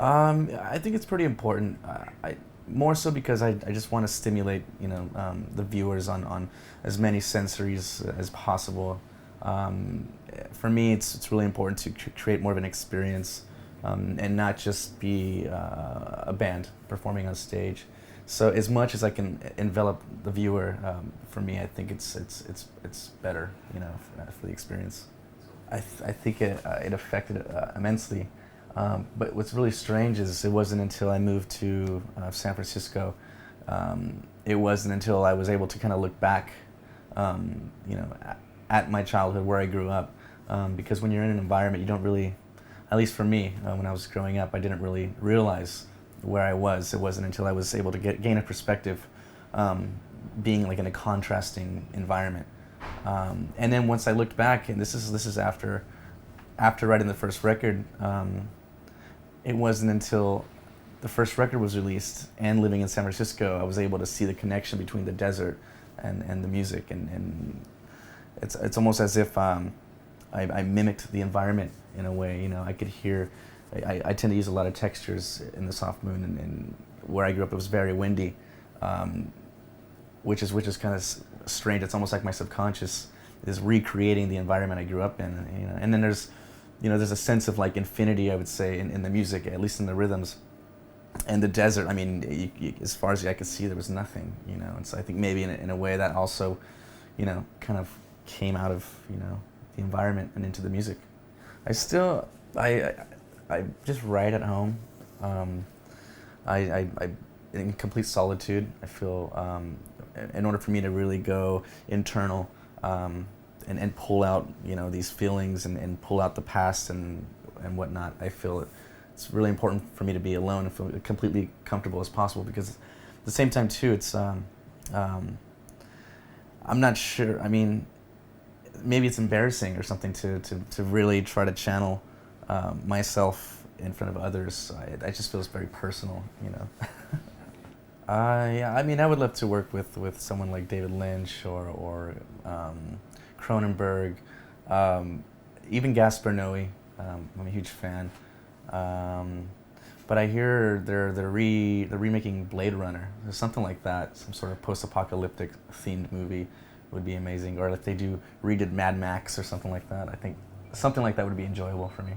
I think it's pretty important. More so because I just want to stimulate, the viewers on as many sensories as possible. For me, it's really important to create more of an experience, and not just be a band performing on stage. So as much as I can envelop the viewer, for me, I think it's better, for the experience. I think it affected immensely. But what's really strange is it wasn't until I moved to San Francisco, it wasn't until I was able to kind of look back, at my childhood where I grew up. Because when you're in an environment, you don't really, at least for me, when I was growing up, I didn't really realize where I was. It wasn't until I was able to gain a perspective, being like in a contrasting environment. And then once I looked back, and this is after writing the first record. It wasn't until the first record was released and living in San Francisco, I was able to see the connection between the desert and the music, and it's almost as if I mimicked the environment in a way. I could hear. I tend to use a lot of textures in the Soft Moon, and where I grew up, it was very windy, which is kind of strange. It's almost like my subconscious is recreating the environment I grew up in, and then there's a sense of like infinity, I would say, in the music, at least in the rhythms. And the desert, I mean, as far as the eye could see, there was nothing, And so I think maybe in a way that also, kind of came out of, the environment and into the music. I just write at home. I in complete solitude. I feel, in order for me to really go internal, and pull out, these feelings and pull out the past and whatnot, I feel it's really important for me to be alone and feel completely comfortable as possible, because at the same time too, it's I'm not sure. I mean, maybe it's embarrassing or something to really try to channel myself in front of others. I just feel it's very personal. Yeah, I mean, I would love to work with someone like David Lynch or Cronenberg, even Gaspar Noé. I'm a huge fan. But I hear they're remaking Blade Runner, or something like that. Some sort of post-apocalyptic themed movie would be amazing. Or if they redid Mad Max or something like that, I think something like that would be enjoyable for me.